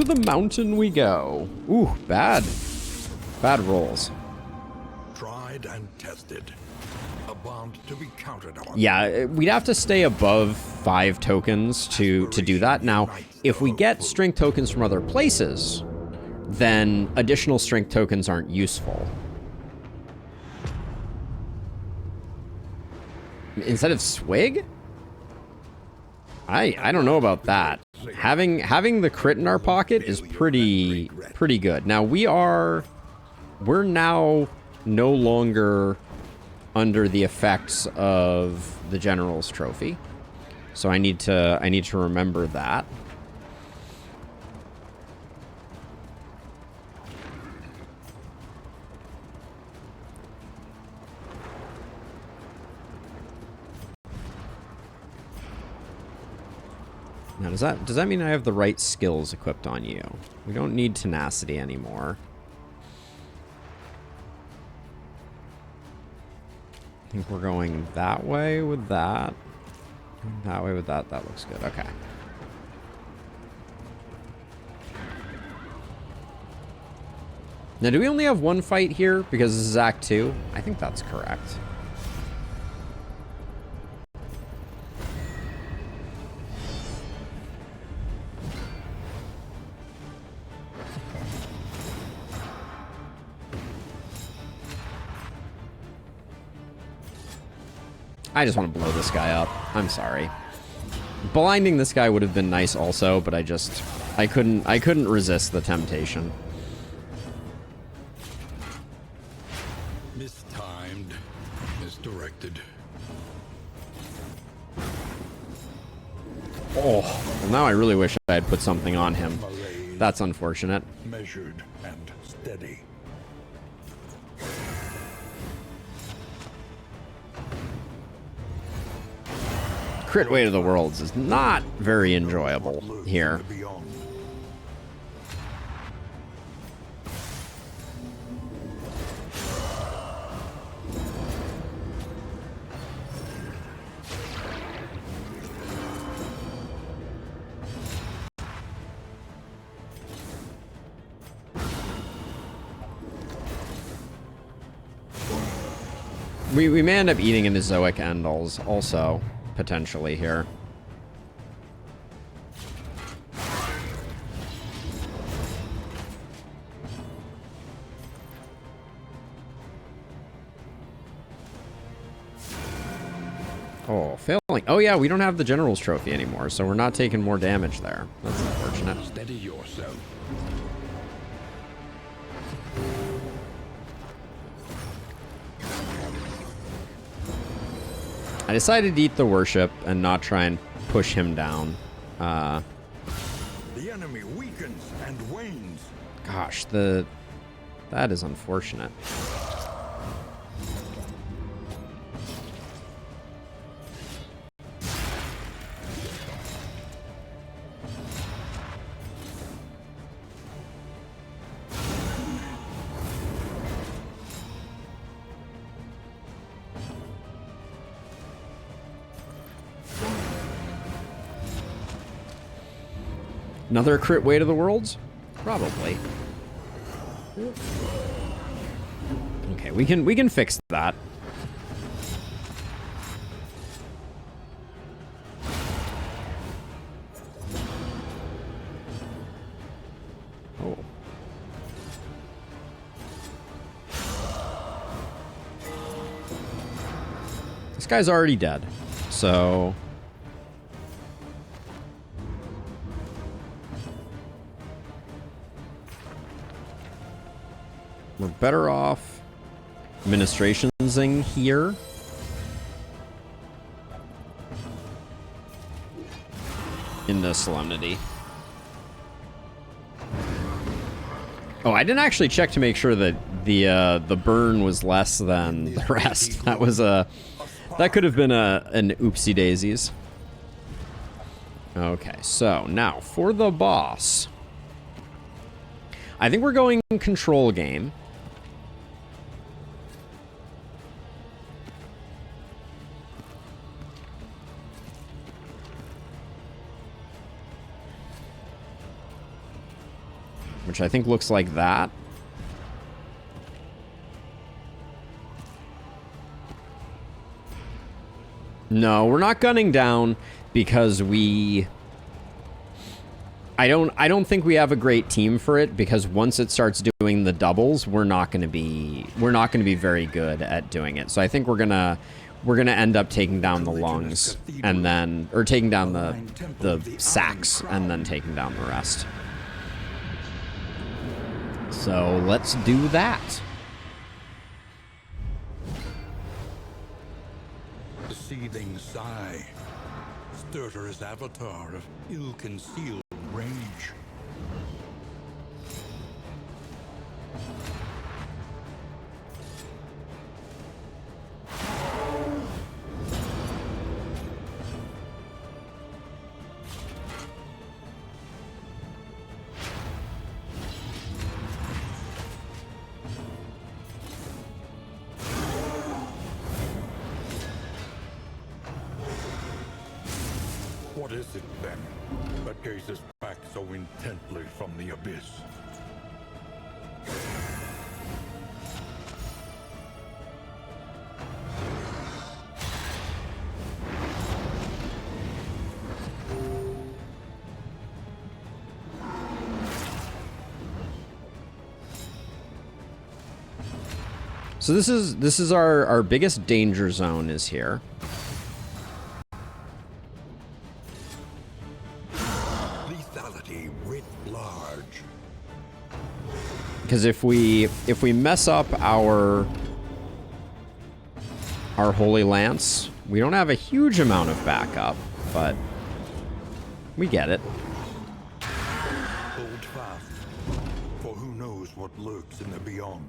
into the mountain we go. Ooh, bad. Bad rolls. Tried and tested. A bond to be counted on. Yeah, we'd have to stay above 5 tokens to do that. Now, if we get strength tokens from other places, then additional strength tokens aren't useful. Instead of swig? I don't know about that. Having the crit in our pocket is pretty good. Now we're now no longer under the effects of the General's Trophy. So I need to remember that. Now, does that mean I have the right skills equipped on you? We don't need tenacity anymore. I think we're going that way with that. That way with that. That looks good. Okay. Now, do we only have one fight here? Because this is Act 2? I think that's correct. I just want to blow this guy up. I'm sorry. Blinding this guy would have been nice also, but I couldn't resist the temptation. Mistimed. Misdirected. Oh, well now I really wish I had put something on him. That's unfortunate. Measured and steady. Crit Weight of the Worlds is not very enjoyable here. We may end up eating into Zoic Endals also. Potentially here. Oh, failing. Oh yeah, we don't have the General's Trophy anymore, so we're not taking more damage there. That's unfortunate. Steady yourself. I decided to eat the worship and not try and push him down. The enemy weakens and wanes. Gosh, that is unfortunate. Another crit Weight of the Worlds? Probably. Okay, we can fix that. Oh. This guy's already dead, so we're better off administrationsing here. In the Solemnity. Oh, I didn't actually check to make sure that the burn was less than the rest. That was that could have been an oopsie daisies. Okay, so now for the boss. I think we're going control game. which I think looks like that. No, we're not gunning down because I don't think we have a great team for it, because once it starts doing the doubles, we're not going to be very good at doing it. So I think we're gonna end up taking down the lungs and then, or taking down the sacks and then taking down the rest. So let's do that. The seething sigh. Stertorous avatar of ill-concealed rage. What is it, then, that gazes back so intently from the abyss? So this is our biggest danger zone is here. Because if we mess up our Holy Lance, we don't have a huge amount of backup, but we get it. Hold fast, for who knows what lurks in the beyond.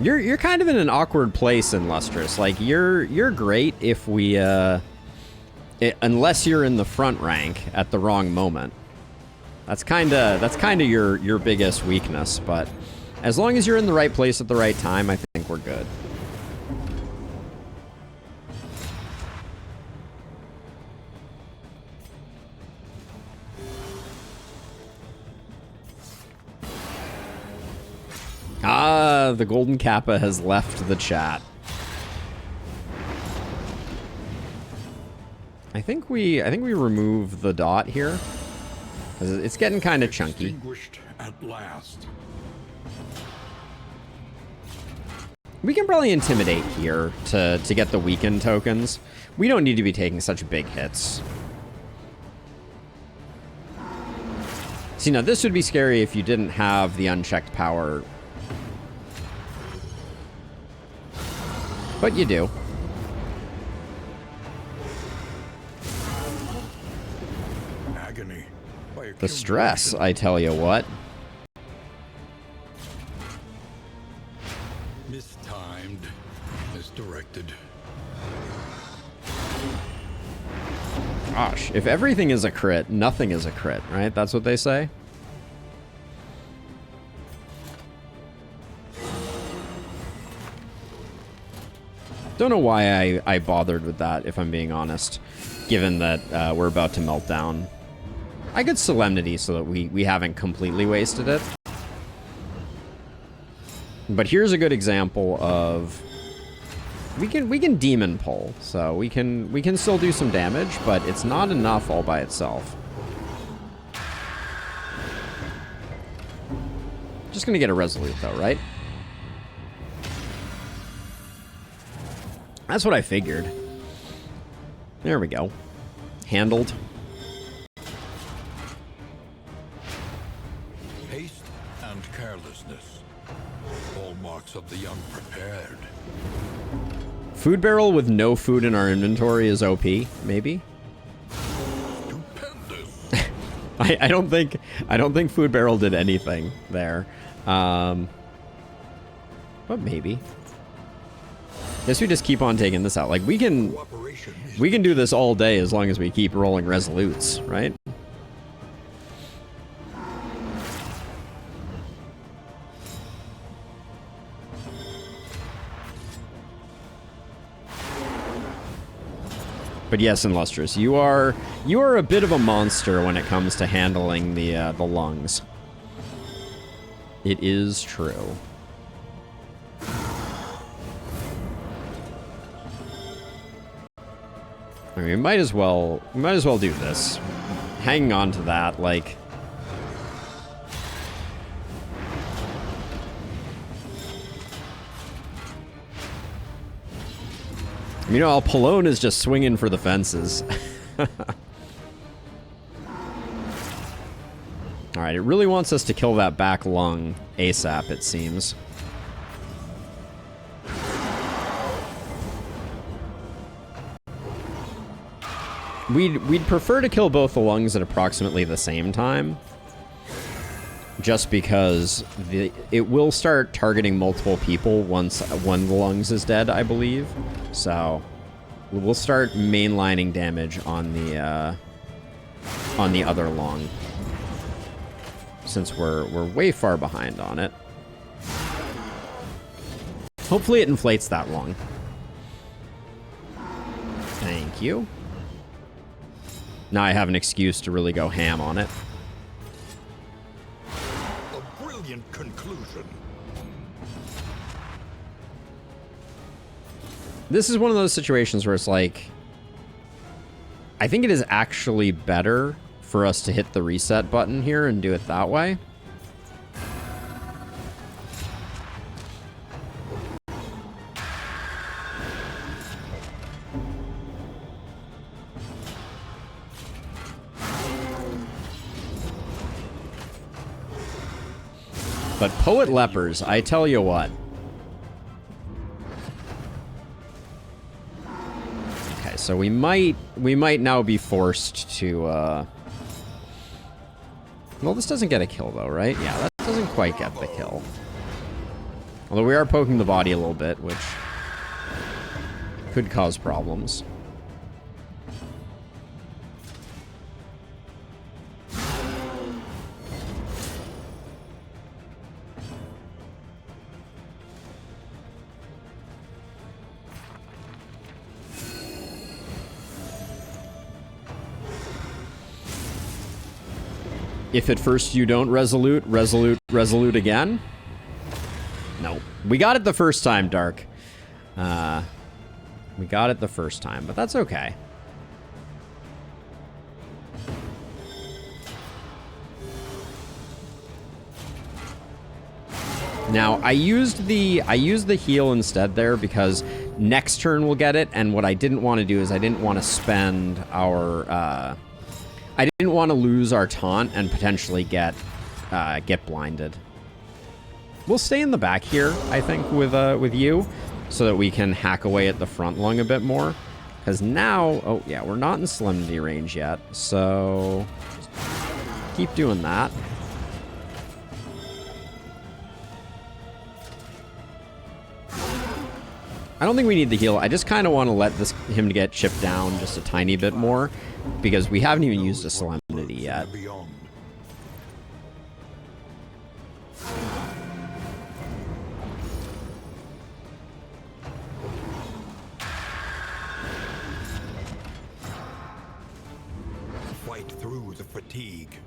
You're kind of in an awkward place in Lustrous. Like you're great if we unless you're in the front rank at the wrong moment. That's kind of your biggest weakness, but as long as you're in the right place at the right time, I think we're good. Ah, the Golden Kappa has left the chat. I think we remove the dot here, because it's getting kind of chunky. Extinguished at last. We can probably intimidate here to get the weakened tokens. We don't need to be taking such big hits. See, now this would be scary if you didn't have the unchecked power. But you do. Agony. The stress, I tell you what. Mistimed. Misdirected. Gosh, if everything is a crit, nothing is a crit, right? That's what they say. Don't know why I bothered with that, if I'm being honest, given that we're about to melt down. I could Solemnity so that we haven't completely wasted it. But here's a good example of we can demon pull, so we can still do some damage, but it's not enough all by itself. Just gonna get a Resolute though, right? That's what I figured. There we go. Handled. Haste and carelessness. Hallmarks of the unprepared. Food barrel with no food in our inventory is OP, maybe? Stupendous. I don't think food barrel did anything there. But maybe. Guess we just keep on taking this out. Like we can do this all day as long as we keep rolling resolutes, right? But yes, Illustrious, you are a bit of a monster when it comes to handling the lungs. It is true. I mean, we might as well do this. Hanging on to that, like. You know, Alpalone is just swinging for the fences. Alright, it really wants us to kill that back lung ASAP, it seems. We'd prefer to kill both the lungs at approximately the same time. Just because it will start targeting multiple people once one of the lungs is dead, I believe. So we'll start mainlining damage on the other lung, since we're way far behind on it. Hopefully it inflates that lung. Thank you. Now I have an excuse to really go ham on it. A brilliant conclusion. This is one of those situations where it's like, I think it is actually better for us to hit the reset button here and do it that way. But Poet Lepers, I tell you what. Okay, so we might now be forced to, well, this doesn't get a kill though, right? Yeah, that doesn't quite get the kill. Although we are poking the body a little bit, which could cause problems. If at first you don't resolute again? No. We got it the first time, Dark. We got it the first time, but that's okay. Now, I used the heal instead there because next turn we'll get it, and what I didn't want to do is I didn't want to spend our I didn't want to lose our taunt and potentially get blinded. We'll stay in the back here, I think, with you, so that we can hack away at the front lung a bit more. Because now, oh yeah, we're not in solemnity range yet, so keep doing that. I don't think we need the heal. I just kind of want to let him get chipped down just a tiny bit more, because we haven't even used a solemnity yet. Fight through the fatigue.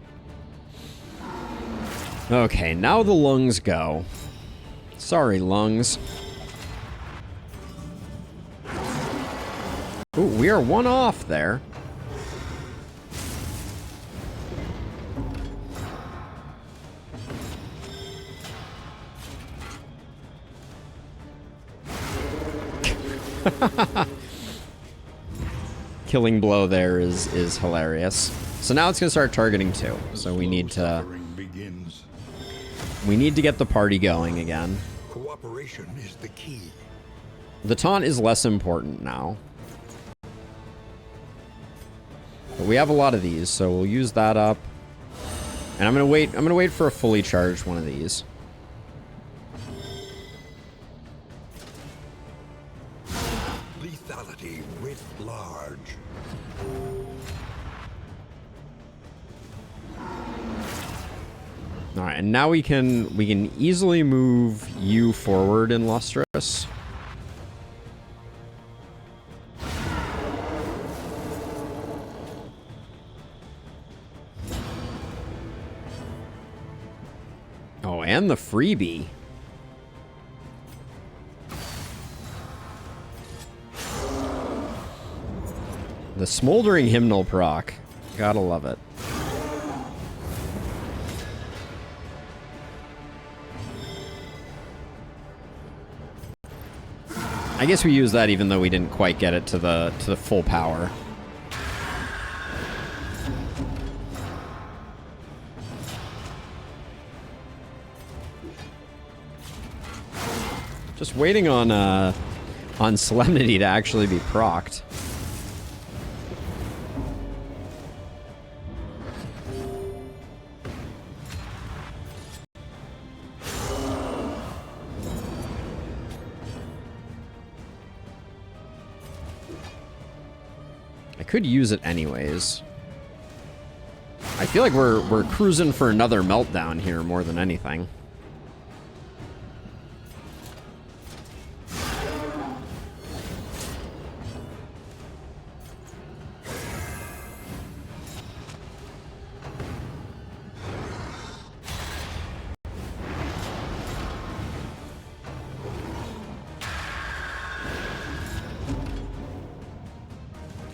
Okay, now the lungs go. Sorry, lungs. Ooh, we are one off there. Killing blow there is hilarious. So now it's gonna start targeting too. So we need to get the party going again. Cooperation is the key. The taunt is less important now. But we have a lot of these, so we'll use that up. And I'm gonna wait for a fully charged one of these. Lethality writ large. Alright, and now we can easily move you forward in Lustrous. and the freebie. The Smoldering Hymnal proc. Gotta love it. I guess we used that even though we didn't quite get it to the full power. Just waiting on Solemnity to actually be procced. I could use it anyways. I feel like we're cruising for another meltdown here more than anything.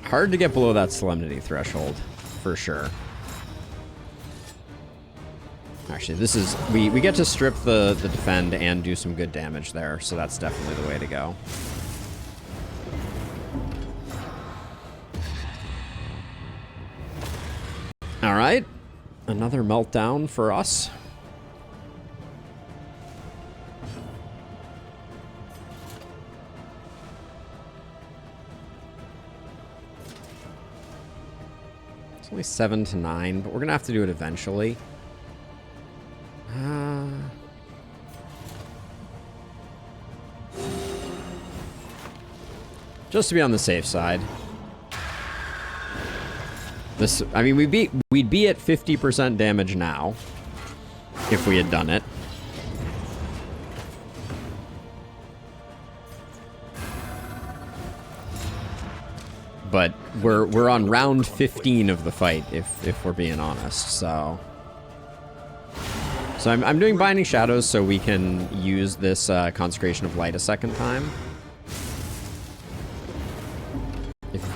Hard to get below that Solemnity threshold, for sure. Actually, this is... We get to strip the defend and do some good damage there, so that's definitely the way to go. Alright. Another meltdown for us. Only 7 to 9, but we're gonna have to do it eventually. Just to be on the safe side. This, I mean, we'd be at 50% damage now if we had done it. But we're on round 15 of the fight, if we're being honest. So I'm doing Binding Shadows so we can use this Consecration of Light a second time.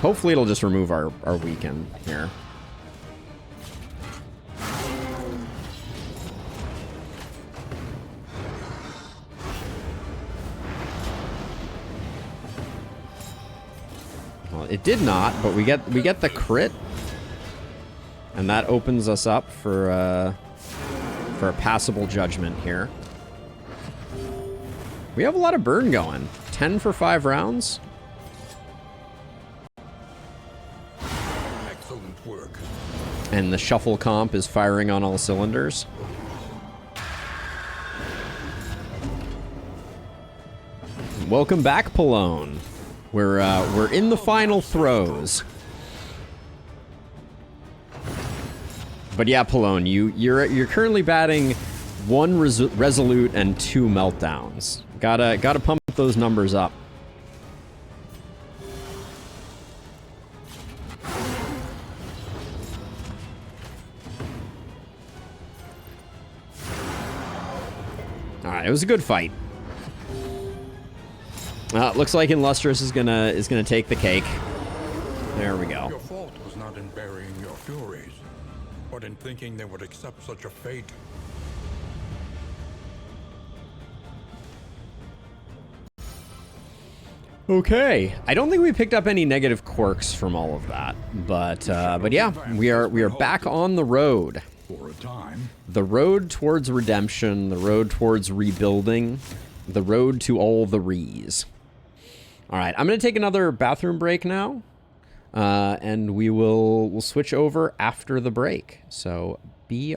Hopefully it'll just remove our weaken here. It did not, but we get the crit, and that opens us up for a passable judgment here. We have a lot of burn going. 10 for 5 rounds. Excellent work. And the shuffle comp is firing on all cylinders. Welcome back, Pallone. We're in the final throes. But yeah, Pallone, you're currently batting 1 resolute and 2 meltdowns. Gotta pump those numbers up. All right, it was a good fight. Looks like Illustrious is gonna take the cake. There we go. Your fault was not in burying your furies, but in thinking they would accept such a fate. Okay, I don't think we picked up any negative quirks from all of that, but yeah, we are back on the road. For a time. The road towards redemption, the road towards rebuilding, the road to all the rees. All right, I'm gonna take another bathroom break now, and we'll switch over after the break. So be